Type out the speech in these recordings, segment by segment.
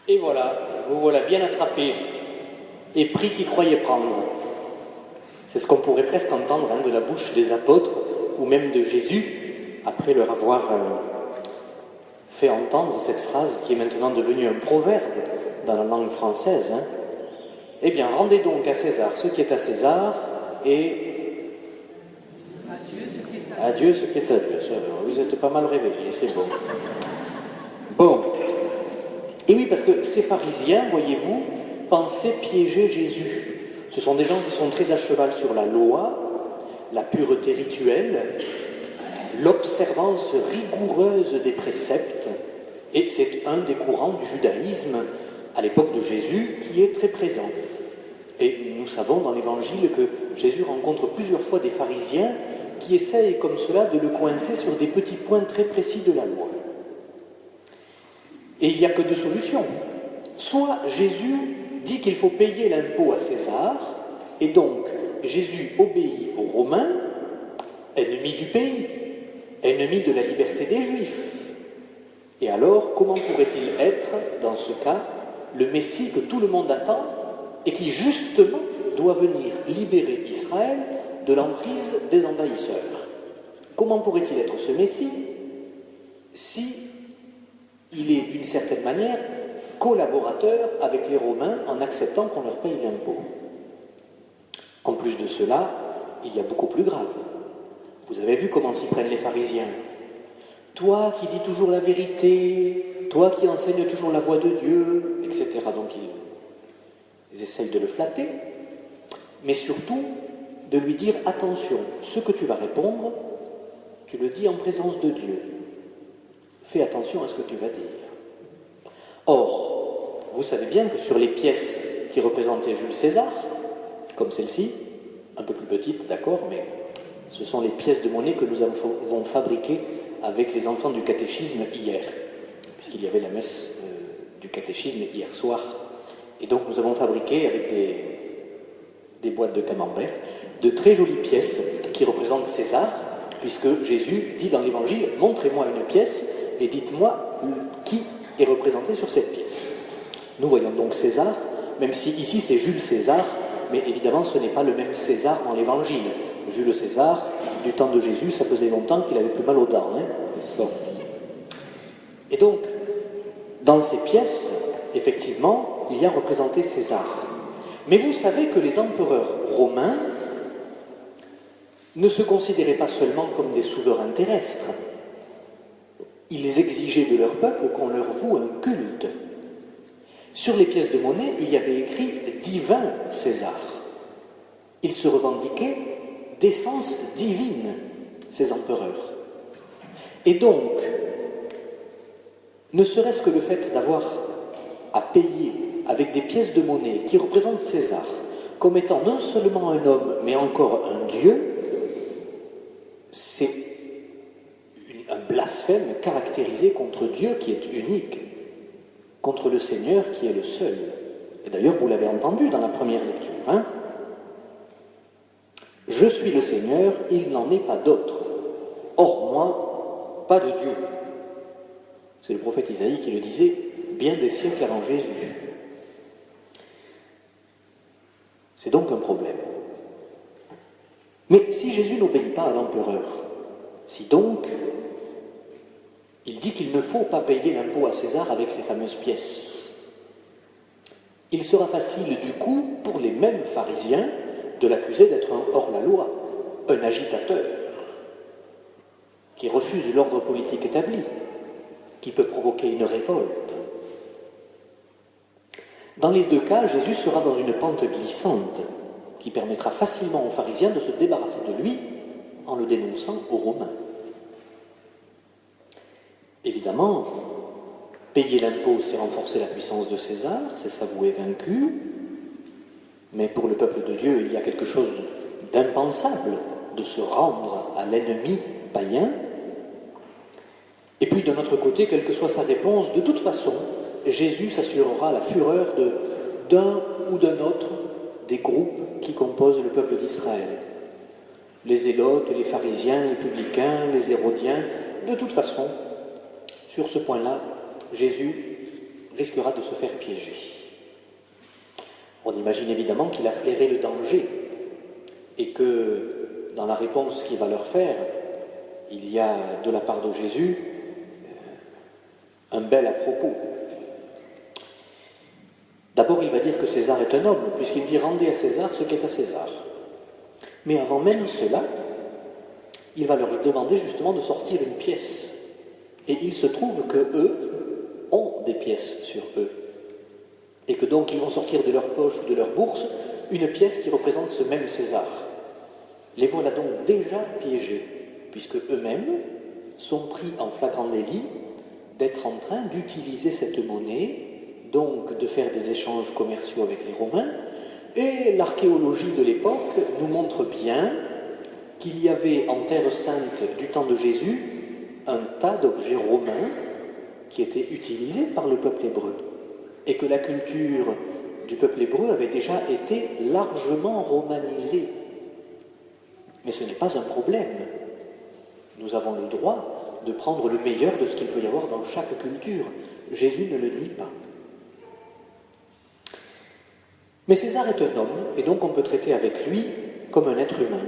Et voilà, vous voilà bien attrapé et pris qui croyait prendre. C'est ce qu'on pourrait presque entendre de la bouche des apôtres ou même de Jésus après leur avoir fait entendre cette phrase qui est maintenant devenue un proverbe dans la langue française. Eh bien, rendez donc à César ce qui est à César et à Dieu ce qui est à Dieu. Vous êtes pas mal réveillés, c'est bon. Bon. Et oui, parce que ces pharisiens, voyez-vous, pensaient piéger Jésus. Ce sont des gens qui sont très à cheval sur la loi, la pureté rituelle, l'observance rigoureuse des préceptes, et c'est un des courants du judaïsme à l'époque de Jésus qui est très présent. Et nous savons dans l'Évangile que Jésus rencontre plusieurs fois des pharisiens qui essayent comme cela de le coincer sur des petits points très précis de la loi. Et il n'y a que deux solutions. Soit Jésus dit qu'il faut payer l'impôt à César, et donc Jésus obéit aux Romains, ennemis du pays, ennemis de la liberté des Juifs. Et alors, comment pourrait-il être, dans ce cas, le Messie que tout le monde attend et qui, justement, doit venir libérer Israël de l'emprise des envahisseurs? Comment pourrait-il être ce Messie si il est, d'une certaine manière, collaborateur avec les Romains en acceptant qu'on leur paye l'impôt? En plus de cela, il y a beaucoup plus grave. Vous avez vu comment s'y prennent les pharisiens. Toi qui dis toujours la vérité, toi qui enseignes toujours la voie de Dieu, etc. Donc ils essayent de le flatter, mais surtout de lui dire attention, ce que tu vas répondre, tu le dis en présence de Dieu. Fais attention à ce que tu vas dire. Or, vous savez bien que sur les pièces qui représentaient Jules César, comme celle-ci, un peu plus petite, d'accord, mais ce sont les pièces de monnaie que nous avons fabriquées avec les enfants du catéchisme hier, puisqu'il y avait la messe du catéchisme hier soir. Et donc nous avons fabriqué avec des boîtes de camembert de très jolies pièces qui représentent César, puisque Jésus dit dans l'Évangile « Montrez-moi une pièce et dites-moi qui est représenté sur cette pièce ». Nous voyons donc César, même si ici c'est Jules César, mais évidemment ce n'est pas le même César dans l'Évangile. Jules César, du temps de Jésus, ça faisait longtemps qu'il avait plus mal aux dents. Bon. Et donc, dans ces pièces, effectivement, il y a représenté César. Mais vous savez que les empereurs romains ne se considéraient pas seulement comme des souverains terrestres. Ils exigeaient de leur peuple qu'on leur voue un culte. Sur les pièces de monnaie, il y avait écrit « Divin César ». Ils se revendiquaient d'essence divine, ces empereurs. Et donc, ne serait-ce que le fait d'avoir à payer avec des pièces de monnaie qui représentent César comme étant non seulement un homme, mais encore un dieu, c'est un blasphème caractérisé contre Dieu qui est unique, contre le Seigneur qui est le seul. Et d'ailleurs, vous l'avez entendu dans la première lecture, Je suis le Seigneur, il n'en est pas d'autre. Hors moi, pas de Dieu. C'est le prophète Isaïe qui le disait bien des siècles avant Jésus. C'est donc un problème. Mais si Jésus n'obéit pas à l'empereur, si donc il dit qu'il ne faut pas payer l'impôt à César avec ces fameuses pièces, il sera facile du coup pour les mêmes pharisiens de l'accuser d'être un hors-la-loi, un agitateur, qui refuse l'ordre politique établi, qui peut provoquer une révolte. Dans les deux cas, Jésus sera dans une pente glissante qui permettra facilement aux pharisiens de se débarrasser de lui en le dénonçant aux Romains. Évidemment, payer l'impôt, c'est renforcer la puissance de César, c'est s'avouer vaincu, mais pour le peuple de Dieu, il y a quelque chose d'impensable de se rendre à l'ennemi païen. Et puis, de notre côté, quelle que soit sa réponse, de toute façon, Jésus s'assurera la fureur d'un ou d'un autre des groupes qui composent le peuple d'Israël. Les zélotes, les pharisiens, les publicains, les hérodiens. De toute façon, sur ce point-là, Jésus risquera de se faire piéger. On imagine évidemment qu'il a flairé le danger et que dans la réponse qu'il va leur faire, il y a de la part de Jésus un bel à propos. D'abord, il va dire que César est un homme, puisqu'il dit « rendez à César ce qui est à César ». Mais avant même cela, il va leur demander justement de sortir une pièce. Et il se trouve qu'eux ont des pièces sur eux. Et que donc ils vont sortir de leur poche ou de leur bourse une pièce qui représente ce même César. Les voilà donc déjà piégés, puisque eux-mêmes sont pris en flagrant délit d'être en train d'utiliser cette monnaie, donc de faire des échanges commerciaux avec les Romains. Et l'archéologie de l'époque nous montre bien qu'il y avait en Terre Sainte du temps de Jésus un tas d'objets romains qui étaient utilisés par le peuple hébreu et que la culture du peuple hébreu avait déjà été largement romanisée. Mais ce n'est pas un problème. Nous avons le droit de prendre le meilleur de ce qu'il peut y avoir dans chaque culture. Jésus ne le nie pas. Mais César est un homme, et donc on peut traiter avec lui comme un être humain.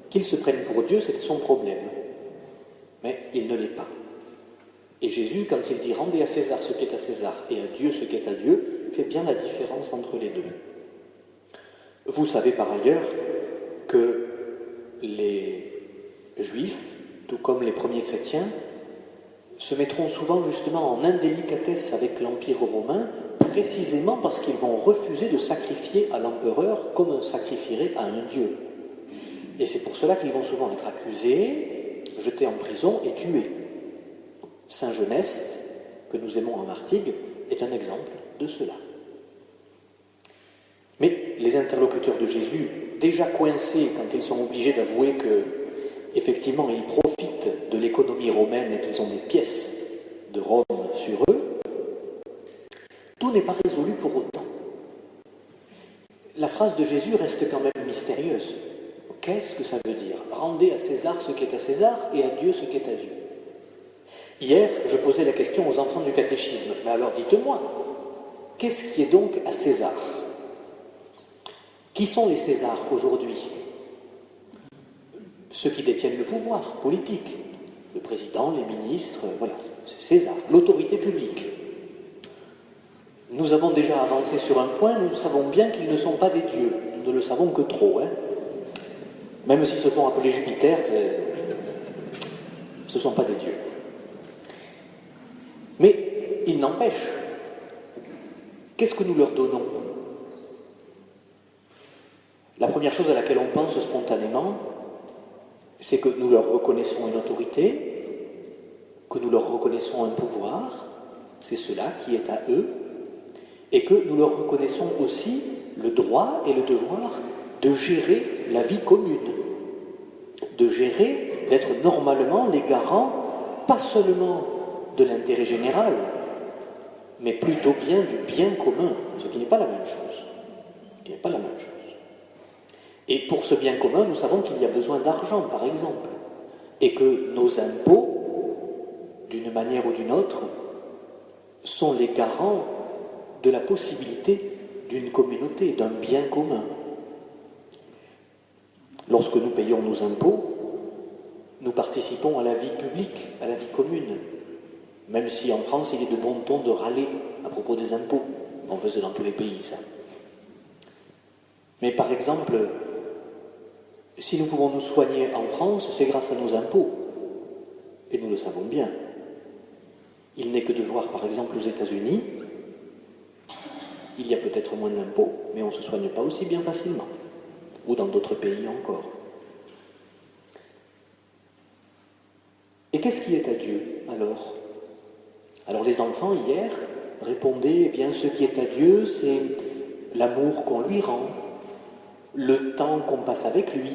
Qu'il se prenne pour Dieu, c'est son problème. Mais il ne l'est pas. Et Jésus, quand il dit « rendez à César ce qui est à César et à Dieu ce qui est à Dieu », fait bien la différence entre les deux. Vous savez par ailleurs que les Juifs, tout comme les premiers chrétiens, se mettront souvent justement en indélicatesse avec l'Empire romain, précisément parce qu'ils vont refuser de sacrifier à l'empereur comme on sacrifierait à un dieu. Et c'est pour cela qu'ils vont souvent être accusés, jetés en prison et tués. Saint Geneste, que nous aimons en Martigues, est un exemple de cela. Mais les interlocuteurs de Jésus, déjà coincés quand ils sont obligés d'avouer que, effectivement, ils profitent de l'économie romaine et qu'ils ont des pièces de Rome sur eux, tout n'est pas résolu pour autant. La phrase de Jésus reste quand même mystérieuse. Qu'est-ce que ça veut dire? Rendez à César ce qui est à César et à Dieu ce qui est à Dieu. Hier, je posais la question aux enfants du catéchisme. Mais alors dites-moi, qu'est-ce qui est donc à César? Qui sont les Césars aujourd'hui? Ceux qui détiennent le pouvoir politique. Le président, les ministres, voilà, c'est César, l'autorité publique. Nous avons déjà avancé sur un point, nous savons bien qu'ils ne sont pas des dieux. Nous ne le savons que trop, hein. Même s'ils se font appeler Jupiter, ce ne sont pas des dieux. Mais il n'empêche, qu'est-ce que nous leur donnons? La première chose à laquelle on pense spontanément, c'est que nous leur reconnaissons une autorité, que nous leur reconnaissons un pouvoir, c'est cela qui est à eux, et que nous leur reconnaissons aussi le droit et le devoir de gérer la vie commune, de gérer, d'être normalement les garants, pas seulement de l'intérêt général, mais plutôt bien du bien commun, ce qui n'est pas la même chose. Ce qui n'est pas la même chose. Et pour ce bien commun, nous savons qu'il y a besoin d'argent, par exemple, et que nos impôts, d'une manière ou d'une autre, sont les garants de la possibilité d'une communauté, d'un bien commun. Lorsque nous payons nos impôts, nous participons à la vie publique, à la vie commune. Même si en France, il est de bon ton de râler à propos des impôts. On faisait dans tous les pays, ça. Mais par exemple, si nous pouvons nous soigner en France, c'est grâce à nos impôts. Et nous le savons bien. Il n'est que de voir, par exemple, aux États-Unis, il y a peut-être moins d'impôts, mais on ne se soigne pas aussi bien facilement. Ou dans d'autres pays encore. Et qu'est-ce qui est à Dieu, alors? Alors les enfants, hier, répondaient, eh bien, ce qui est à Dieu, c'est l'amour qu'on lui rend, le temps qu'on passe avec lui,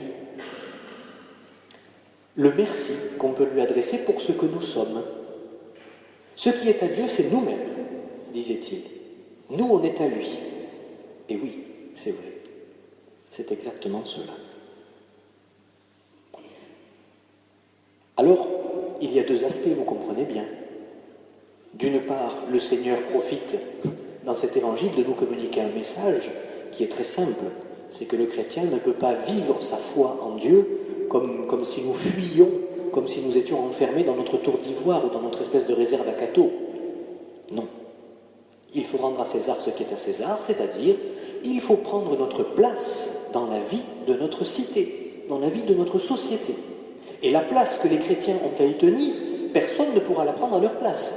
le merci qu'on peut lui adresser pour ce que nous sommes. Ce qui est à Dieu, c'est nous-mêmes, disait-il. Nous, on est à lui. Et oui, c'est vrai. C'est exactement cela. Alors, il y a deux aspects, vous comprenez bien. D'une part, le Seigneur profite dans cet évangile de nous communiquer un message qui est très simple. C'est que le chrétien ne peut pas vivre sa foi en Dieu comme si nous fuyions, comme si nous étions enfermés dans notre tour d'ivoire ou dans notre espèce de réserve à cateau. Non. Il faut rendre à César ce qui est à César, c'est-à-dire il faut prendre notre place dans la vie de notre cité, dans la vie de notre société. Et la place que les chrétiens ont à y tenir, personne ne pourra la prendre à leur place.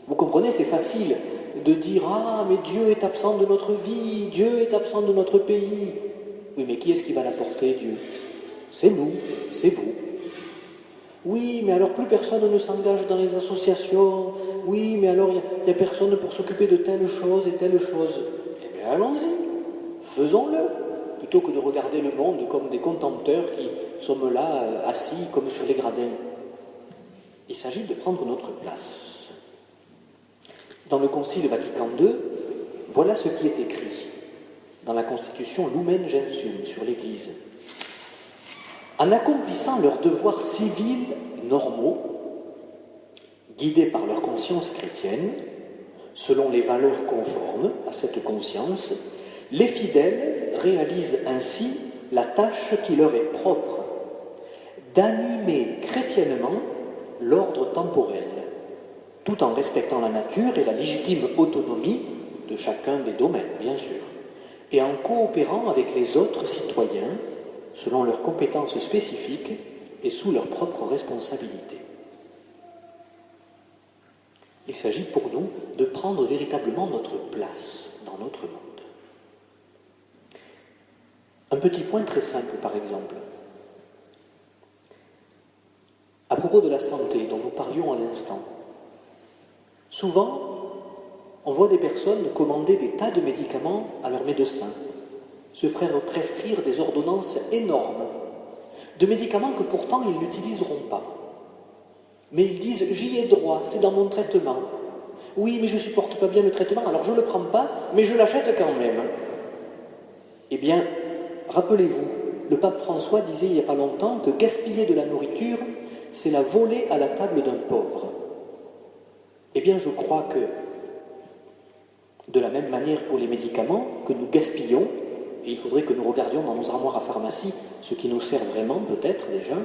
Vous comprenez, c'est facile de dire « Ah, mais Dieu est absent de notre vie, Dieu est absent de notre pays. » Oui, mais qui est-ce qui va l'apporter, Dieu? C'est nous, c'est vous. Oui, mais alors plus personne ne s'engage dans les associations. Oui, mais alors il n'y a personne pour s'occuper de telle chose et telle chose. Eh bien, allons-y, faisons-le, plutôt que de regarder le monde comme des contempteurs qui sommes là, assis comme sur les gradins. Il s'agit de prendre notre place. Dans le Concile Vatican II, voilà ce qui est écrit dans la Constitution Lumen Gentium sur l'Église. En accomplissant leurs devoirs civils normaux, guidés par leur conscience chrétienne, selon les valeurs conformes à cette conscience, les fidèles réalisent ainsi la tâche qui leur est propre, d'animer chrétiennement l'ordre temporel, tout en respectant la nature et la légitime autonomie de chacun des domaines, bien sûr, et en coopérant avec les autres citoyens selon leurs compétences spécifiques et sous leur propre responsabilité. Il s'agit pour nous de prendre véritablement notre place dans notre monde. Un petit point très simple, par exemple. À propos de la santé dont nous parlions à l'instant, souvent, on voit des personnes commander des tas de médicaments à leurs médecins, se faire prescrire des ordonnances énormes, de médicaments que pourtant ils n'utiliseront pas. Mais ils disent « j'y ai droit, c'est dans mon traitement ». Oui, mais je ne supporte pas bien le traitement, alors je ne le prends pas, mais je l'achète quand même. Eh bien, rappelez-vous, le pape François disait il n'y a pas longtemps que gaspiller de la nourriture, c'est la voler à la table d'un pauvre. Eh bien, je crois que, de la même manière pour les médicaments que nous gaspillons, et il faudrait que nous regardions dans nos armoires à pharmacie ce qui nous sert vraiment, peut-être déjà,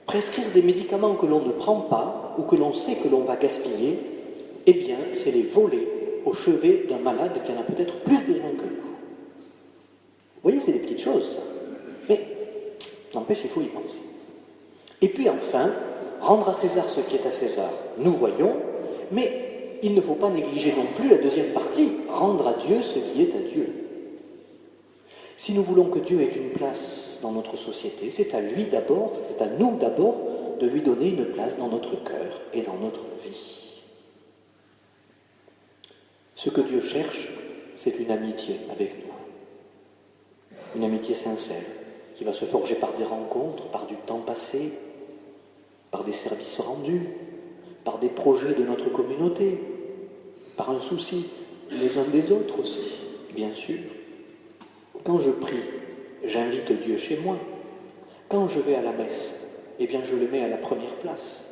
prescrire des médicaments que l'on ne prend pas ou que l'on sait que l'on va gaspiller, eh bien, c'est les voler au chevet d'un malade qui en a peut-être plus besoin que nous. Vous voyez, c'est des petites choses, ça. Mais, n'empêche, il faut y penser. Et puis enfin, rendre à César ce qui est à César, nous voyons, mais il ne faut pas négliger non plus la deuxième partie, rendre à Dieu ce qui est à Dieu. Si nous voulons que Dieu ait une place dans notre société, c'est à lui d'abord, c'est à nous d'abord de lui donner une place dans notre cœur et dans notre vie. Ce que Dieu cherche, c'est une amitié avec nous. Une amitié sincère, qui va se forger par des rencontres, par du temps passé, par des services rendus, par des projets de notre communauté, par un souci les uns des autres aussi, bien sûr. Quand je prie, j'invite Dieu chez moi. Quand je vais à la messe, eh bien je le mets à la première place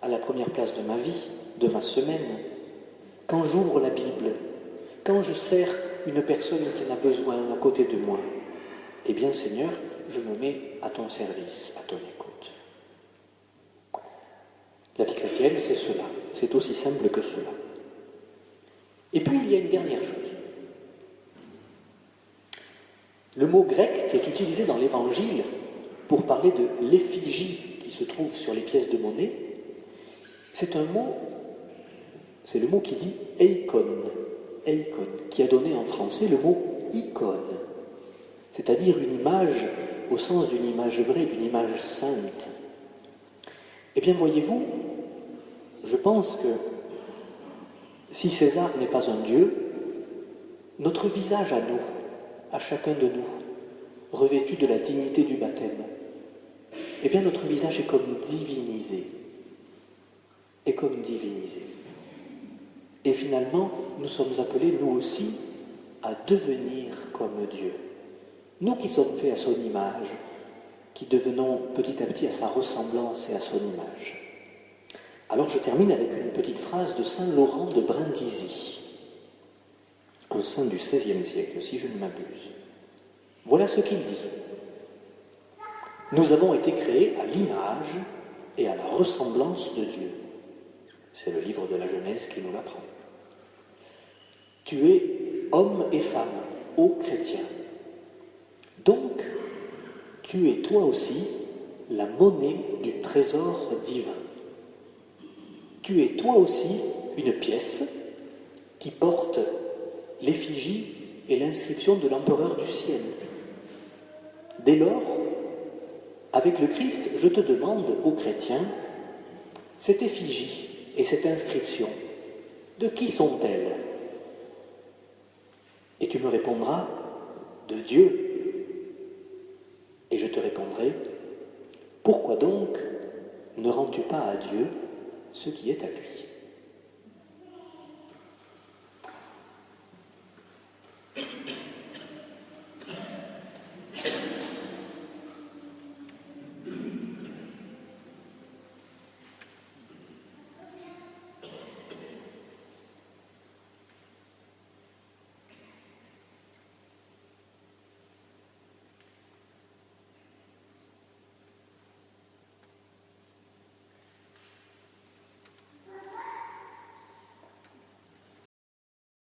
de ma vie, de ma semaine. Quand j'ouvre la Bible, quand je sers une personne qui en a besoin à côté de moi, eh bien Seigneur, je me mets à ton service, à ton écoute. La vie chrétienne, c'est cela, c'est aussi simple que cela. Et puis il y a une dernière chose. Le mot grec qui est utilisé dans l'Évangile pour parler de l'effigie qui se trouve sur les pièces de monnaie, c'est le mot qui dit eikon, qui a donné en français le mot icône, c'est-à-dire une image au sens d'une image vraie, d'une image sainte. Eh bien, voyez-vous, je pense que si César n'est pas un dieu, notre visage à nous, à chacun de nous, revêtu de la dignité du baptême, eh bien notre visage est comme divinisé. Et finalement, nous sommes appelés, nous aussi, à devenir comme Dieu. Nous qui sommes faits à son image, qui devenons petit à petit à sa ressemblance et à son image. Alors je termine avec une petite phrase de saint Laurent de Brindisi, un saint du XVIe siècle, si je ne m'abuse. Voilà ce qu'il dit. Nous avons été créés à l'image et à la ressemblance de Dieu. C'est le livre de la Genèse qui nous l'apprend. Tu es homme et femme, ô chrétien. Donc, tu es toi aussi la monnaie du trésor divin. Tu es toi aussi une pièce qui porte l'effigie et l'inscription de l'empereur du ciel. Dès lors, avec le Christ, je te demande, ô chrétien, cette effigie et cette inscription, de qui sont-elles? Et tu me répondras, de Dieu. Et je te répondrai, pourquoi donc ne rends-tu pas à Dieu ce qui est à lui?